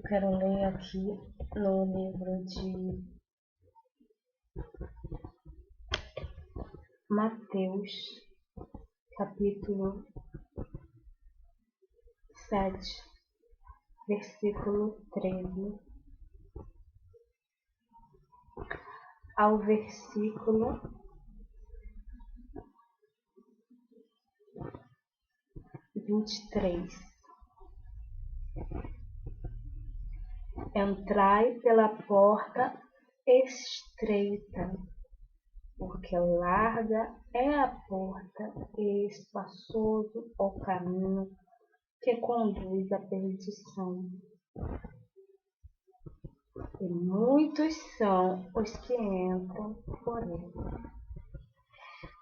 quero ler aqui no livro de Mateus, capítulo 7, versículo 13 ao versículo 23. Entrai pela porta estreita, porque larga é a porta e espaçoso o caminho que conduz à perdição. E muitos são os que entram por ele.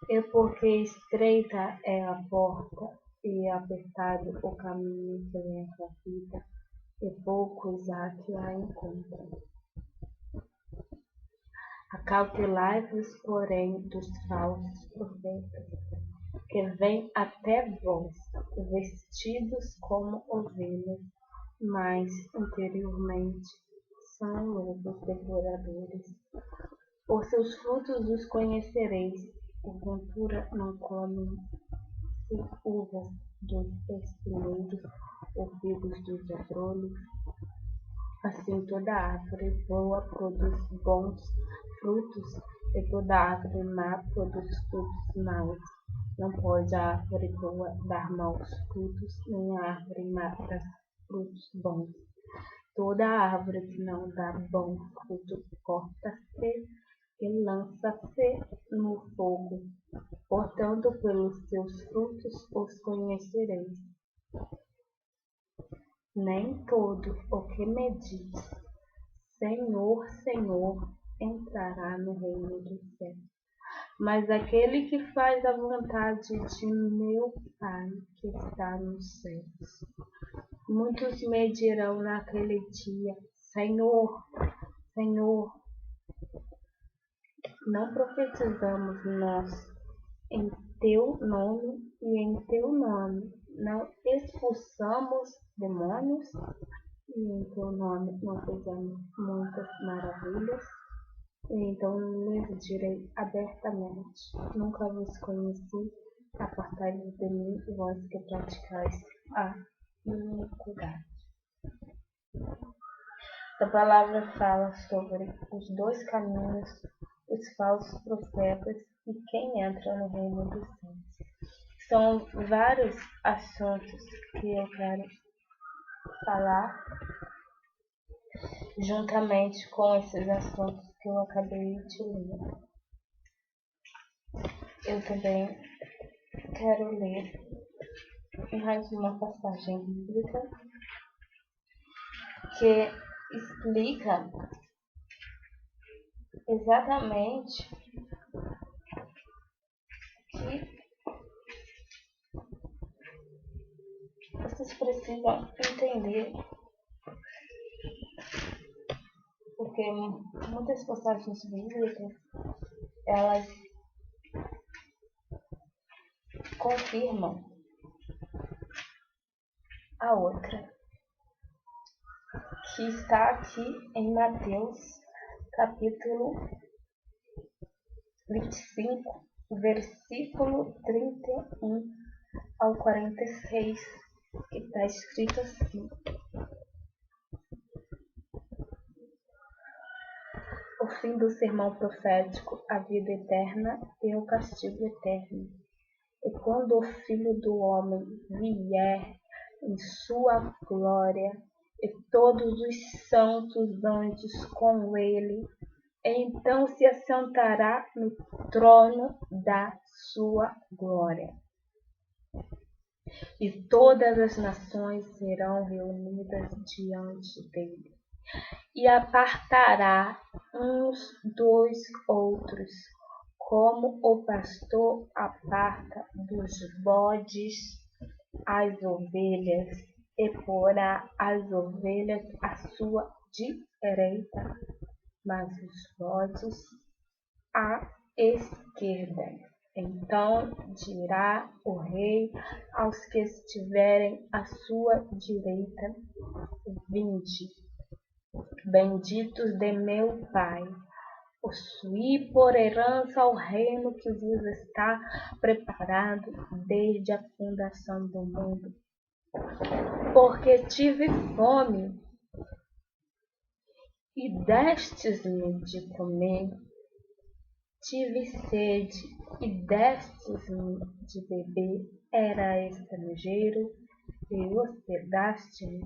E porque estreita é a porta e apertado o caminho que leva à vida, e poucos há que a encontram. Acautelai-vos, porém, dos falsos profetas, que vêm até vós, vestidos como ovelhas, mas interiormente são lobos devoradores. Por seus frutos os conhecereis. Porventura não comem uvas dos espinheiros ou figos dos abrolhos? Assim toda árvore boa produz bons frutos, e toda árvore má produz frutos maus. Não pode a árvore boa dar maus frutos, nem a árvore má dar frutos bons. Toda árvore que não dá bom fruto corta-se e lança-se no fogo. Portanto, pelos seus frutos os conhecereis. Nem todo o que me diz, Senhor, Senhor, entrará no reino dos céus, mas aquele que faz a vontade de meu Pai que está nos céus. Muitos me dirão naquele dia: Senhor, Senhor, não profetizamos nós em teu nome, e em teu nome não expulsamos demônios, e em teu nome não fizemos muitas maravilhas? E então lhes direi abertamente: nunca vos conheci, apartai-vos de mim, vós que praticais a iniquidade. A palavra fala sobre os dois caminhos, os falsos profetas e quem entra no reino dos céus. São vários assuntos que eu quero falar juntamente com esses assuntos que eu acabei de ler. Eu também quero ler mais uma passagem bíblica que explica exatamente que vocês precisam entender, porque muitas passagens bíblicas elas confirmam a outra, que está aqui em Mateus capítulo 25, versículo 31 ao 46, que está escrito assim: o fim do sermão profético, a vida eterna e o castigo eterno. E quando o Filho do Homem vier em sua glória, e todos os santos anjos com ele, então se assentará no trono da sua glória. E todas as nações serão reunidas diante dele, e apartará uns dos outros, como o pastor aparta dos bodes as ovelhas, e porá as ovelhas à sua direita, mas os bodes à esquerda. Então dirá o rei aos que estiverem à sua direita: vinde, benditos de meu Pai. Possuí por herança o reino que vos está preparado desde a fundação do mundo. Porque tive fome e destes-me de comer, tive sede e destes-me de beber, era estrangeiro e hospedaste-me,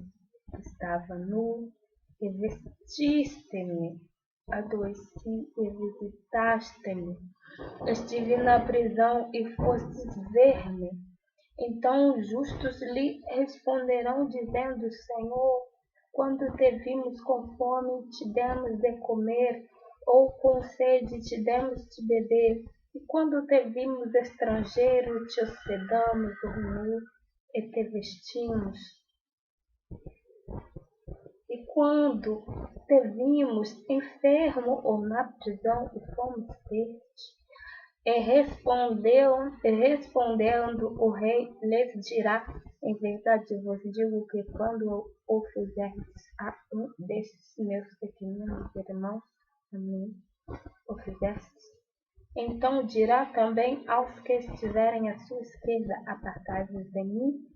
estava nu e vestiste-me, adoeci e visitaste-me, estive na prisão e fostes ver-me. Então os justos lhe responderão, dizendo: Senhor, quando te vimos com fome, te demos de comer, ou com sede, te demos de beber. E quando te vimos estrangeiro, te hospedamos, ou nu, e te vestimos. E quando te vimos enfermo ou na prisão, e fomos ter-te. E respondendo o rei lhes dirá: em verdade vos digo que quando o fizerdes a um destes meus pequeninos irmãos, a mim o fizestes. Então dirá também aos que estiverem à sua esquerda: apartai-vos de mim,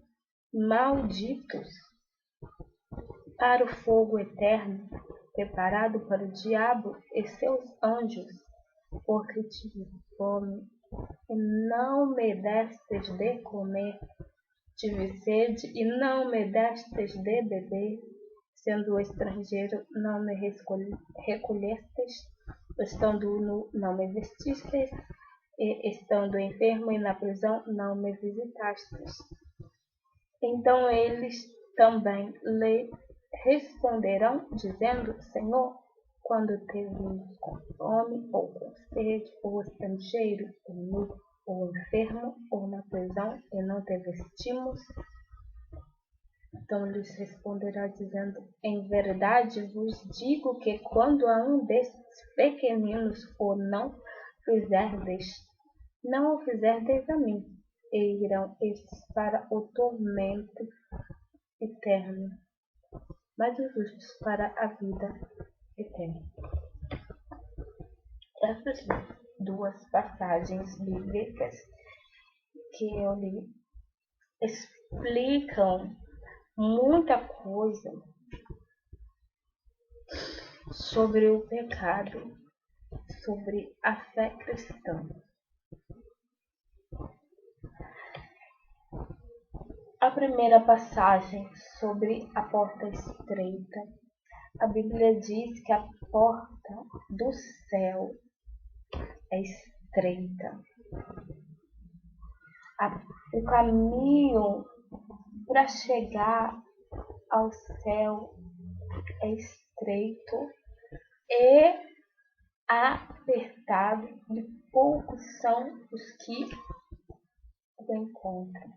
malditos, para o fogo eterno, preparado para o diabo e seus anjos. Porque tive fome e não me destes de comer, tive sede e não me destes de beber, sendo estrangeiro não me recolhestes, estando nu não me vestistes, e estando enfermo e na prisão não me visitastes. Então eles também lhe responderão, dizendo: Senhor, quando te vimos com fome, ou com sede, ou estrangeiro, ou nu, ou enfermo, ou na prisão, e não te vestimos? Então lhes responderá, dizendo: em verdade vos digo que quando a um destes pequeninos o não o fizerdes a mim, e irão estes para o tormento eterno, mas os justos para a vida eterna. Essas duas passagens bíblicas que eu li explicam muita coisa sobre o pecado, sobre a fé cristã. A primeira passagem sobre a porta estreita. A Bíblia diz que a porta do céu é estreita. O caminho para chegar ao céu é estreito e apertado, e poucos são os que o encontram.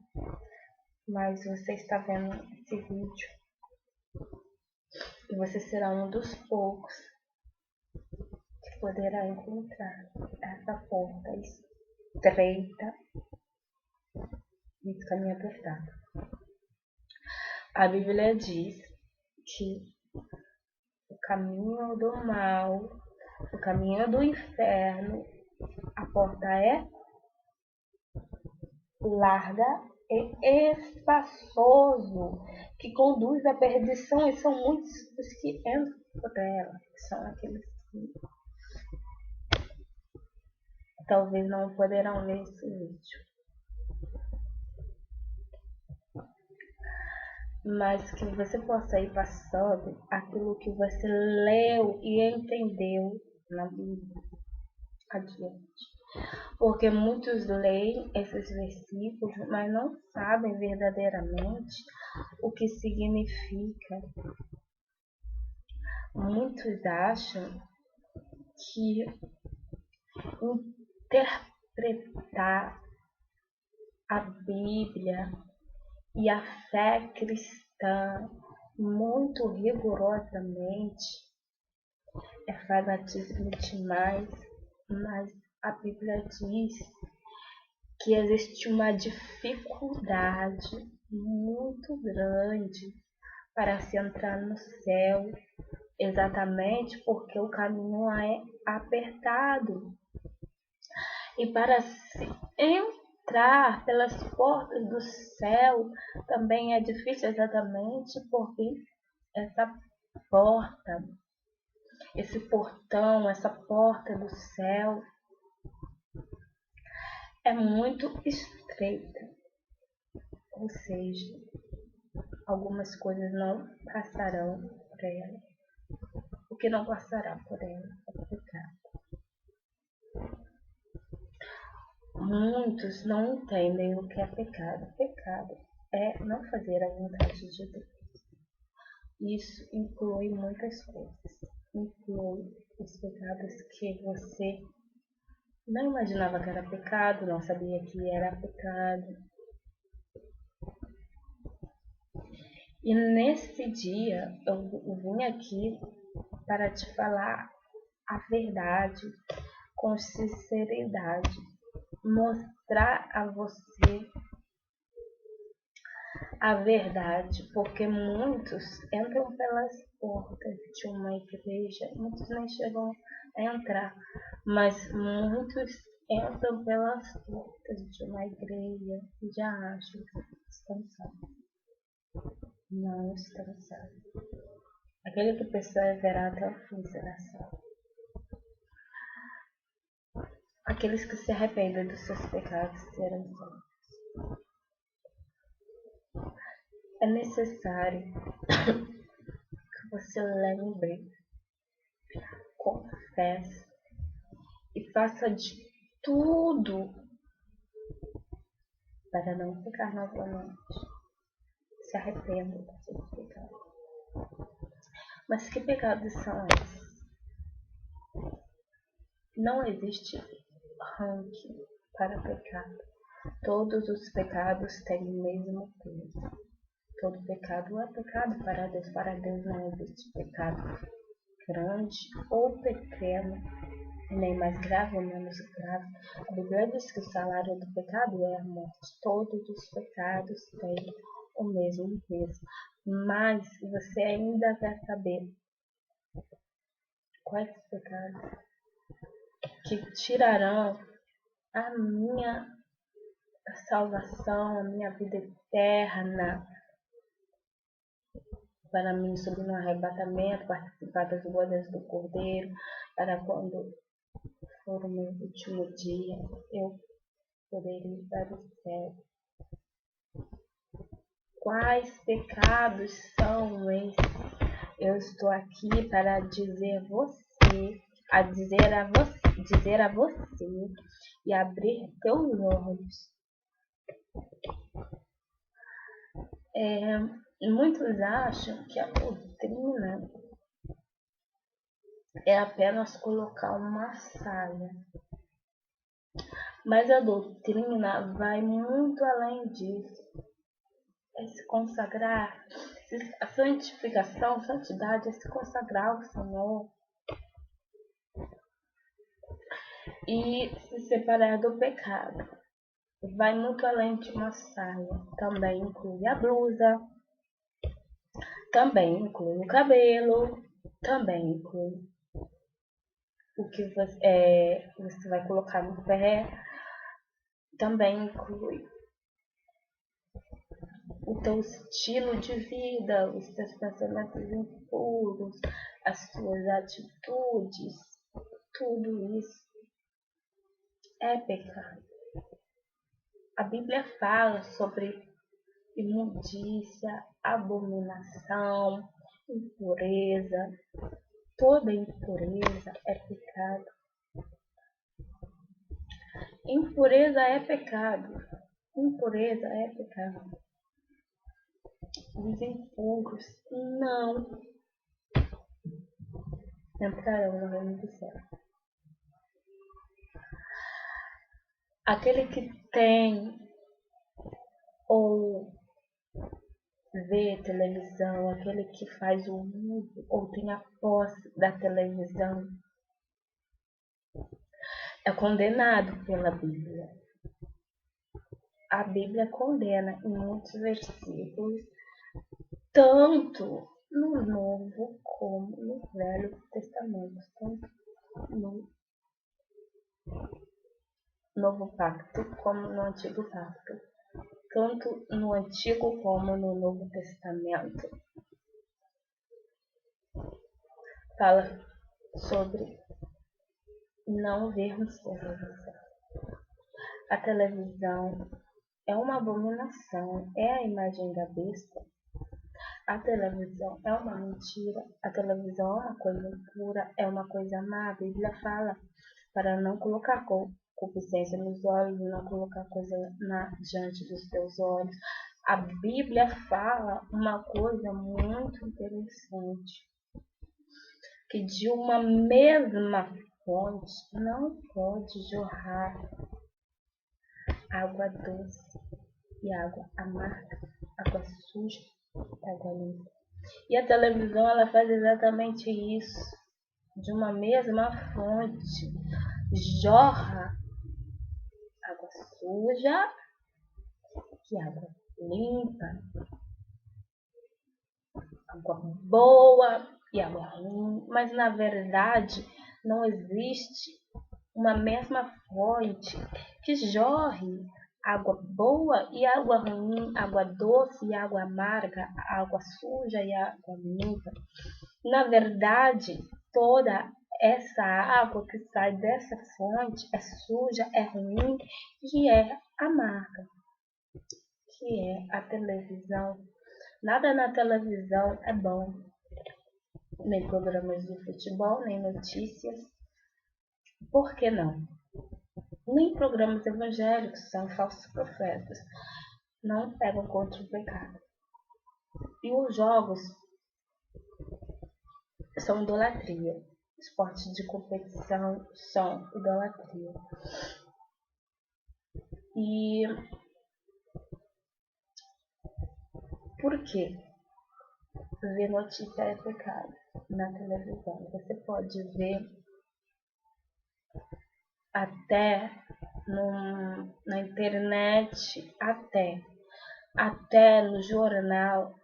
Mas você está vendo esse vídeo e você será um dos poucos que poderá encontrar essa porta estreita e esse caminho apertado. A Bíblia diz que o caminho do mal, o caminho do inferno, a porta é larga e espaçoso, que conduz à perdição, e são muitos os que entram por ela, que são aqueles que talvez não poderão ver esse vídeo, mas que você possa ir passando aquilo que você leu e entendeu na Bíblia adiante. Porque muitos leem esses versículos, mas não sabem verdadeiramente o que significa. Muitos acham que interpretar a Bíblia e a fé cristã muito rigorosamente é fanatismo demais, mas a Bíblia diz que existe uma dificuldade muito grande para se entrar no céu, exatamente porque o caminho é apertado. E para se entrar pelas portas do céu também é difícil, exatamente porque essa porta, esse portão, essa porta do céu é muito estreita, ou seja, algumas coisas não passarão por ela. O que não passará por ela é o pecado. Muitos não entendem o que é pecado. Pecado é não fazer a vontade de Deus. Isso inclui muitas coisas. Inclui os pecados que você não imaginava que era pecado, não sabia que era pecado. E nesse dia eu vim aqui para te falar a verdade com sinceridade, mostrar a você a verdade, porque muitos entram pelas portas de uma igreja, muitos nem chegam a entrar, mas muitos entram pelas portas de uma igreja e já acham que estão salvos. Não estão salvos. Aquele que perseverar até o fim será salvo. Aqueles que se arrependem dos seus pecados serão salvos. É necessário que você lembre, confesse e faça de tudo para não pecar novamente. Se arrependa dos seus pecados. Mas que pecados são esses? Não existe ranking para pecado. Todos os pecados têm o mesmo peso. Todo pecado é pecado para Deus. Para Deus não existe pecado grande ou pequeno, nem mais grave ou menos grave. A Bíblia diz que o salário do pecado é a morte. Todos os pecados têm o mesmo peso. Mas você ainda quer saber quais pecados que tirarão a minha salvação, a minha vida eterna, para mim subir no arrebatamento, participar das bodas do Cordeiro, para quando for o meu último dia, eu poderia ir para o céu. Quais pecados são esses? Eu estou aqui para dizer a você e abrir teus olhos. Muitos acham que a doutrina é apenas colocar uma saia, mas a doutrina vai muito além disso. É se consagrar, a santificação, santidade é se consagrar ao Senhor e se separar do pecado. Vai muito além de uma saia. Também inclui a blusa, também inclui o cabelo, também inclui o que você vai colocar no pé, também inclui o teu estilo de vida, os teus pensamentos impuros, as suas atitudes, tudo isso é pecado. A Bíblia fala sobre imundícia, abominação, impureza. Toda impureza é pecado. Impureza é pecado. Impureza é pecado. Os impuros não entrarão no reino do céu. Aquele que tem ou vê televisão, aquele que faz o uso ou tem a posse da televisão, é condenado pela Bíblia. A Bíblia condena em muitos versículos, tanto no Novo como no Velho Testamento, tanto no Novo Pacto como no Antigo Pacto, tanto no Antigo como no Novo Testamento. Fala sobre não vermos televisão. A televisão é uma abominação, é a imagem da besta. A televisão é uma mentira, a televisão é uma coisa impura, é uma coisa má. A Bíblia fala para não colocar concupiscência nos olhos, não colocar coisa diante dos teus olhos. A Bíblia fala uma coisa muito interessante, que de uma mesma fonte não pode jorrar água doce e água amarga, água suja e água limpa. E a televisão ela faz exatamente isso. De uma mesma fonte jorra água suja e água limpa, água boa e água ruim, mas na verdade não existe uma mesma fonte que jorre água boa e água ruim, água doce e água amarga, água suja e água limpa. Na verdade, toda essa água que sai dessa fonte é suja, é ruim e é amarga, que é a televisão. Nada na televisão é bom, nem programas de futebol, nem notícias. Por que não? Nem programas evangélicos, são falsos profetas, não pegam contra o pecado. E os jogos são idolatria. Esportes de competição são idolatria. E por quê? Ver notícia é pecado na televisão. Você pode ver até na internet, até no jornal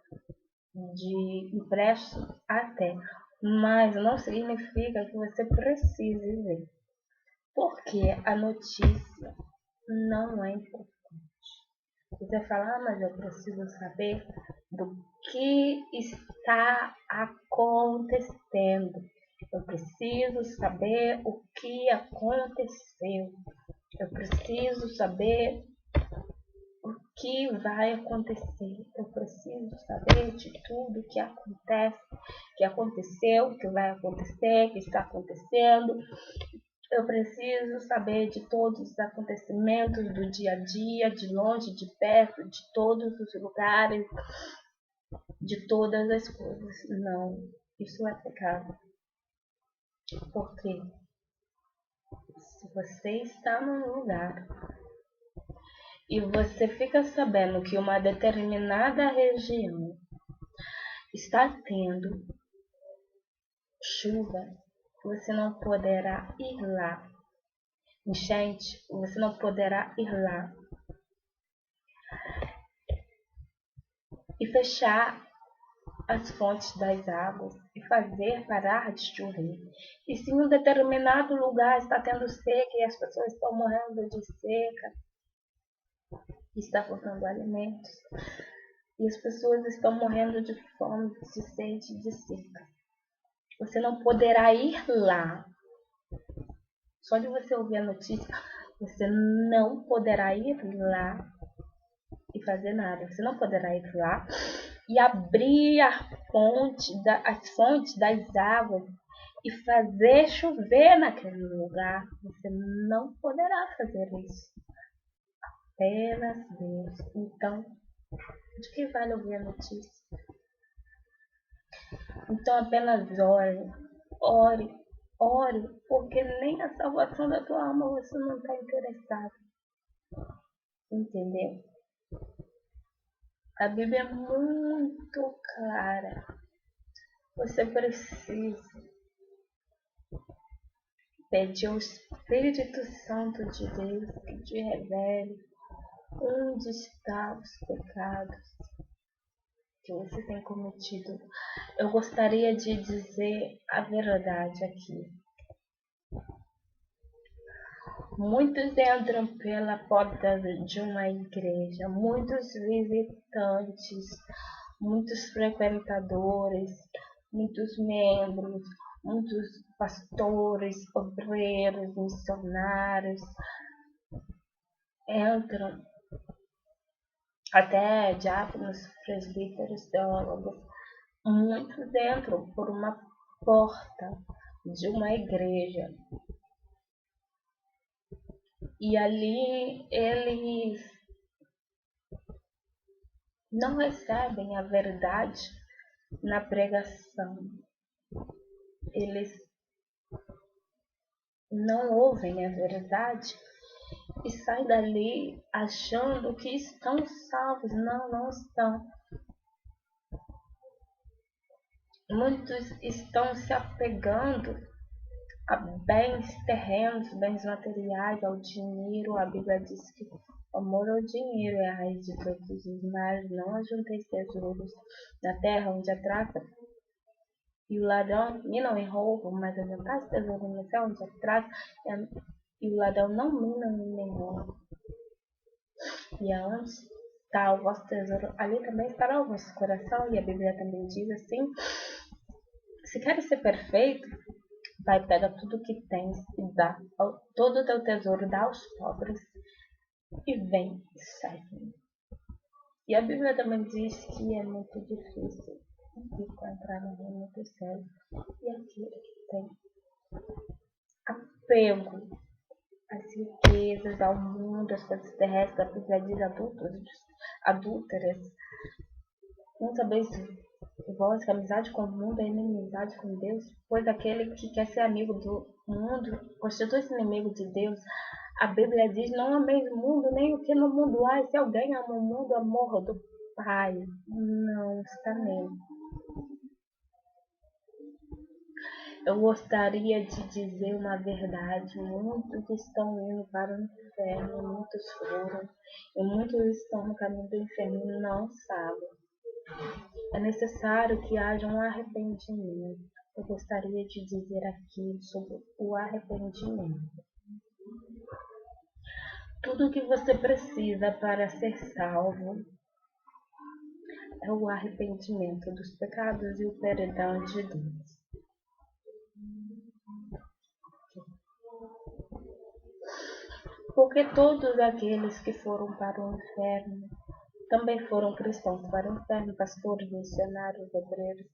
de impresso, até. Mas não significa que você precise ver. Porque a notícia não é importante. Você fala, mas eu preciso saber do que está acontecendo. Eu preciso saber o que aconteceu. Eu preciso saber o que vai acontecer. Eu preciso saber de tudo que acontece, que aconteceu, que vai acontecer, que está acontecendo. Eu preciso saber de todos os acontecimentos do dia a dia, de longe, de perto, de todos os lugares, de todas as coisas. Não, isso é pecado. Porque se você está num lugar e você fica sabendo que uma determinada região está tendo chuva, você não poderá ir lá. Enchente, você não poderá ir lá e fechar as fontes das águas e fazer parar de chover. E se em um determinado lugar está tendo seca e as pessoas estão morrendo de seca, está faltando alimentos, e as pessoas estão morrendo de fome, de sede, de seca, você não poderá ir lá. Só de você ouvir a notícia, você não poderá ir lá e fazer nada. Você não poderá ir lá e abrir as fontes das águas e fazer chover naquele lugar. Você não poderá fazer isso. Apenas Deus. Então, de que vale ouvir a notícia? Então apenas ore, porque nem a salvação da tua alma você não está interessado. Entendeu? A Bíblia é muito clara. Você precisa pedir ao Espírito Santo de Deus que te revele onde estão os pecados. que você tem cometido. Eu gostaria de dizer a verdade aqui. Muitos entram pela porta de uma igreja, muitos visitantes, muitos frequentadores, muitos membros, muitos pastores, obreiros, missionários entram, até diáconos, presbíteros, teólogos, muitos entram por uma porta de uma igreja. E ali eles não recebem a verdade na pregação. Eles não ouvem a verdade e saem dali achando que estão salvos. Não, não estão. Muitos estão se apegando a bens terrenos, bens materiais, ao dinheiro. A Bíblia diz que o amor ao dinheiro é a raiz de todos os males. Não ajunteis tesouros na terra, onde a traça e o ladrão minam e roubam, mas ajuntais tesouros no céu, onde a traça e o ladrão não minam nem roubam. E aonde está o vosso tesouro, ali também estará o vosso coração. E a Bíblia também diz assim: se queres ser perfeito, vai, pega tudo que tens e dá todo o teu tesouro, dá aos pobres e vem e segue-me. E a Bíblia também diz que é muito difícil encontrar no reino dos céus. E aquele que tem apego às riquezas, ao mundo, às coisas terrestres, a Bíblia diz adúlteras. Não sabeis vós que a amizade com o mundo é inimizade com Deus? Pois aquele que quer ser amigo do mundo constitui-se inimigo de Deus. A Bíblia diz: não ameis o mundo, nem o que no mundo há. E se alguém ama o mundo, o amor do Pai não está nele. Eu gostaria de dizer uma verdade: muitos estão indo para o inferno, muitos foram, e muitos estão no caminho do inferno e não sabem. É necessário que haja um arrependimento. Eu gostaria de dizer aqui sobre o arrependimento. Tudo o que você precisa para ser salvo é o arrependimento dos pecados e o perdão de Deus. Porque todos aqueles que foram para o inferno também foram cristãos para o inferno: pastores, missionários, obreiros,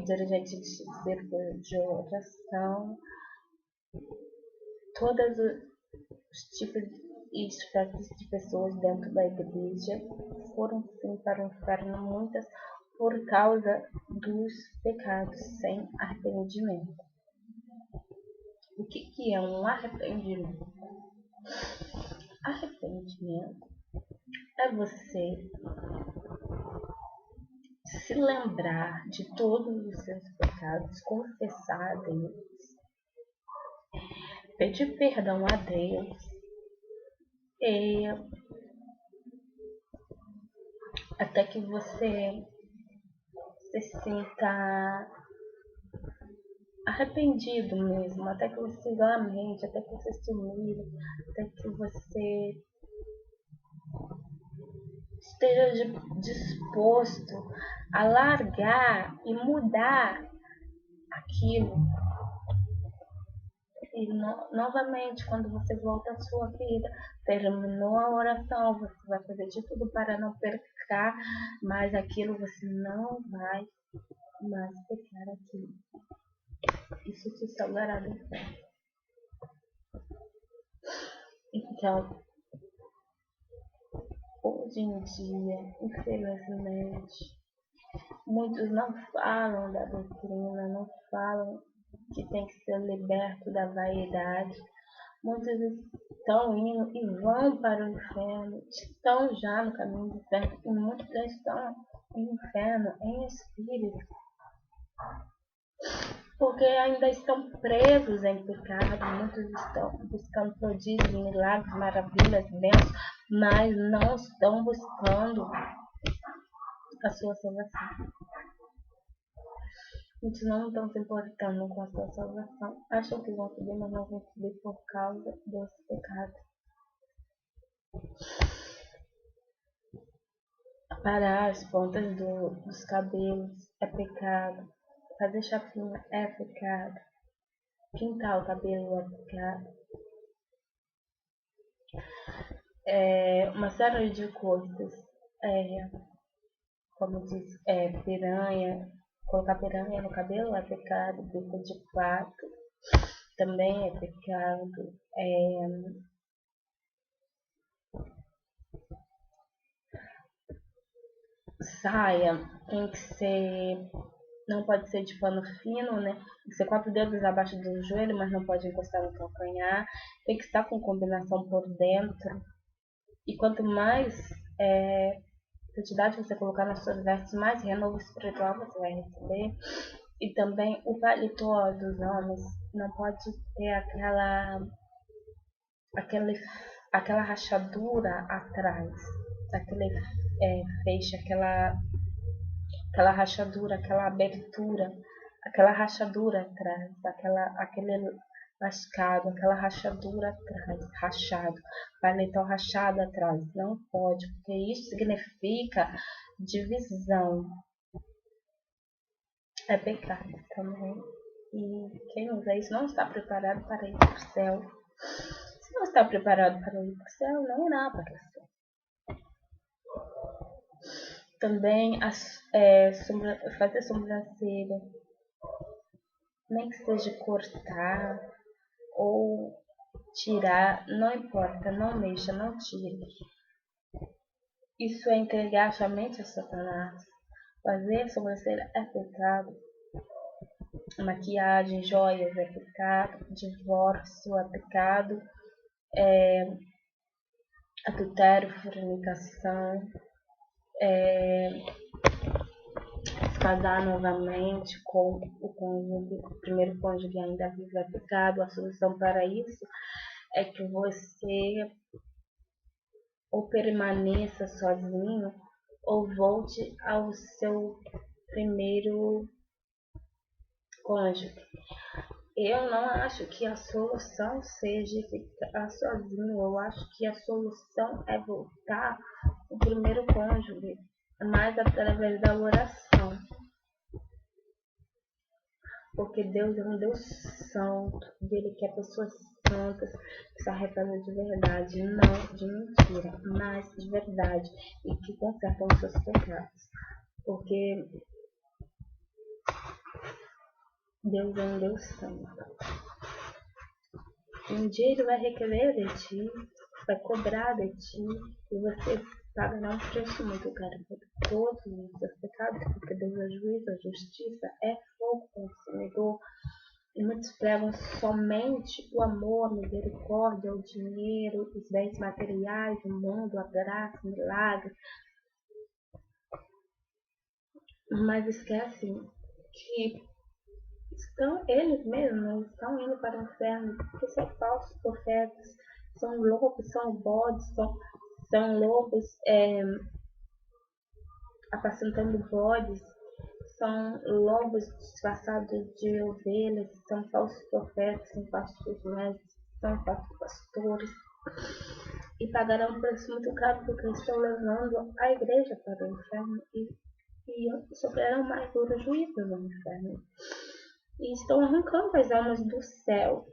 dirigentes de círculo de oração, todos os tipos e espécies de pessoas dentro da igreja foram sim para o inferno, muitas por causa dos pecados sem arrependimento. O que é um arrependimento? Arrependimento é você se lembrar de todos os seus pecados, confessar a Deus, pedir perdão a Deus e até que você se sinta arrependido mesmo, até que você lamente, até que você se humilhe, até que você esteja disposto a largar e mudar aquilo. E novamente, quando você volta à sua vida, terminou a oração, você vai fazer de tudo para não pecar, mas aquilo você não vai mais pecar aquilo. Isso te salvará do inferno. Então, hoje em dia, infelizmente, muitos não falam da doutrina, não falam que tem que ser liberto da vaidade. Muitos estão indo e vão para o inferno, estão já no caminho do inferno, e muitos já estão no inferno em espírito, porque ainda estão presos em pecado. Muitos estão buscando prodígios, milagres, maravilhas, bênçãos, mas não estão buscando a sua salvação. Muitos não estão se importando com a sua salvação. Acham que vão subir, mas não vão subir por causa desse pecado. Parar as pontas dos cabelos é pecado. Fazer chapinha é pecado. Pintar o cabelo é pecado. Uma série de coisas. Como diz, piranha. Colocar piranha no cabelo é pecado. Bico de pato também é pecado. Saia tem que ser, não pode ser de pano fino, né? Tem que ser 4 dedos abaixo do joelho, mas não pode encostar no calcanhar. Tem que estar com combinação por dentro. E quanto mais santidade você colocar nas suas vestes, mais renovo espiritual você vai receber. E também o paletó dos homens não pode ter aquela rachadura atrás, aquele feixe, aquela rachadura, aquela abertura, aquela rachadura atrás, aquele lascado, aquela rachadura atrás, rachado, paletó rachado atrás, não pode, porque isso significa divisão, é pecado também. E quem usa isso não está preparado para ir para o céu. Se não está preparado para ir para o céu, não irá para o céu. Também fazer sobrancelha, nem que seja cortar ou tirar, não importa, não mexa, não tire. Isso é entregar sua mente a Satanás. Fazer sobrancelha é pecado. Maquiagem, joias é pecado. Divórcio é pecado. Adultério, fornicação. Casar novamente com o primeiro cônjuge ainda vivo é pecado. A solução para isso é que você ou permaneça sozinho ou volte ao seu primeiro cônjuge. Eu não acho que a solução seja ficar sozinho. Eu acho que a solução é voltar ao primeiro cônjuge, mas através da oração. Porque Deus é um Deus santo, Ele quer pessoas santas que se arrependam de verdade, não de mentira, mas de verdade, e que consertam os seus pecados. Porque Deus é um Deus santo. Um dia Ele vai requerer de ti, vai cobrar de ti, e você pagará um preço muito caro por todos os seus pecados, porque Deus é juiz, a justiça é fogo consumidor. E muitos pregam somente o amor, a misericórdia, o dinheiro, os bens materiais, o mundo, a graça, o milagre. Mas esquecem que eles mesmos estão indo para o inferno, porque são falsos profetas, são lobos, são bodes, são lobos apacentando bodes, são lobos disfarçados de ovelhas, são falsos profetas, são falsos mestres, são falsos pastores, e pagarão um preço muito caro porque estão levando a igreja para o inferno e sofrerão mais duros juízos no inferno. E estão arrancando as almas do céu,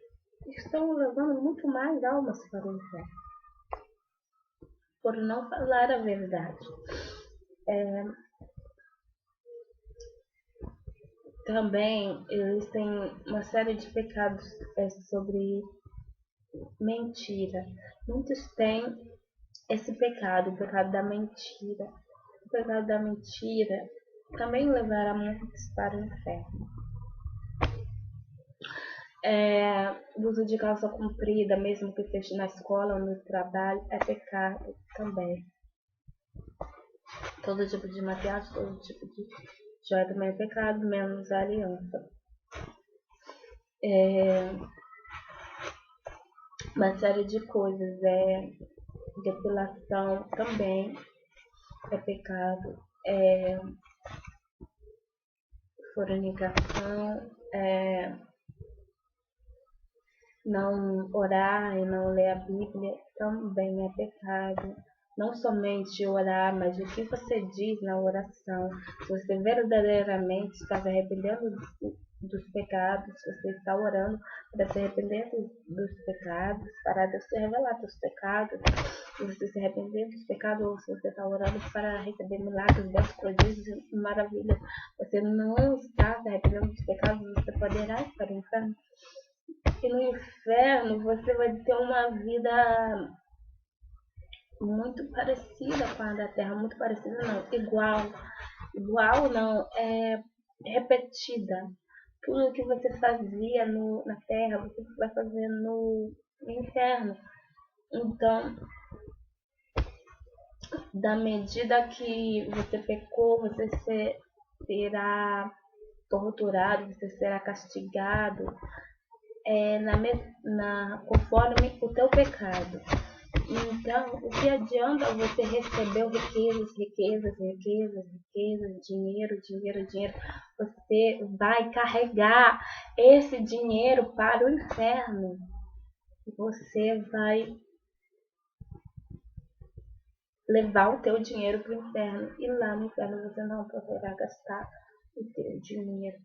estão levando muito mais almas para o inferno, por não falar a verdade. Também existem uma série de pecados sobre mentira. Muitos têm esse pecado, o pecado da mentira. O pecado da mentira também levará muitos para o inferno. O uso de calça comprida, mesmo que seja na escola ou no trabalho, é pecado também. Todo tipo de maquiagem, todo tipo de joia também é pecado, menos a aliança. Uma série de coisas, depilação também é pecado. fornicação, não orar e não ler a Bíblia também é pecado. Não somente orar, mas o que você diz na oração. Se você verdadeiramente está se arrependendo dos pecados, se você está orando para se arrepender dos pecados, para Deus te revelar dos pecados, se você se arrepender dos pecados, ou se você está orando para receber milagres, bens, prodígios e maravilhas, você não está se arrependendo dos pecados, você poderá ir para o inferno. E no inferno você vai ter uma vida muito parecida com a da Terra, muito parecida não, igual não, repetida. Tudo que você fazia na Terra, você vai fazer no inferno. Então, da medida que você pecou, você será torturado, você será castigado, conforme o teu pecado. Então, o que adianta você receber riquezas, dinheiro? Você vai carregar esse dinheiro para o inferno. Você vai levar o teu dinheiro para o inferno. E lá no inferno você não poderá gastar o teu dinheiro.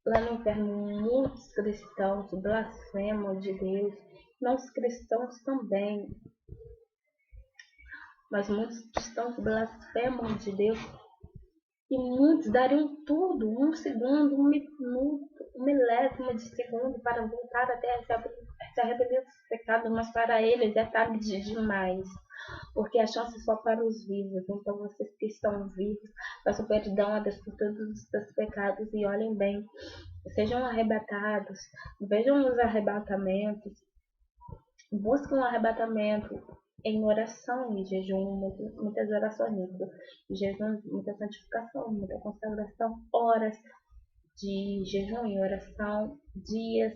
Lá no inferno, muitos cristãos blasfemam de Deus, não os cristãos também, mas muitos cristãos blasfemam de Deus e muitos dariam tudo, um segundo, um minuto, um milésimo de segundo para voltar até se arrepender dos pecados, mas para eles é tarde demais, porque a chance é só para os vivos. Então vocês que estão vivos, peçam perdão a Deus por todos os seus pecados e olhem bem, sejam arrebatados, vejam os arrebatamentos, busquem um arrebatamento em oração e jejum, muitas orações, jejum, muita santificação, muita consagração, horas de jejum e oração, dias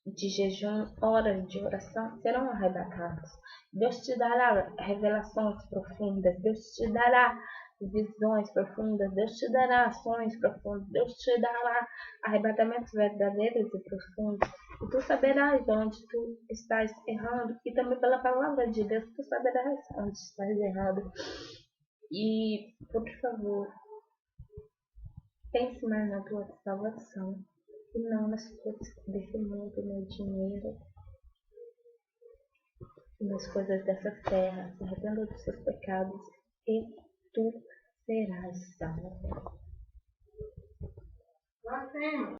de jejum, horas de oração serão arrebatados. Deus te dará revelações profundas, Deus te dará visões profundas, Deus te dará ações profundas, Deus te dará arrebatamentos verdadeiros e profundos. E tu saberás onde tu estás errando, e também pela palavra de Deus tu saberás onde estás errando. E, por favor, pense mais na tua salvação e não nas coisas desse mundo, no dinheiro, nas coisas dessa terra. Se arrependa dos seus pecados e tu serás salvo.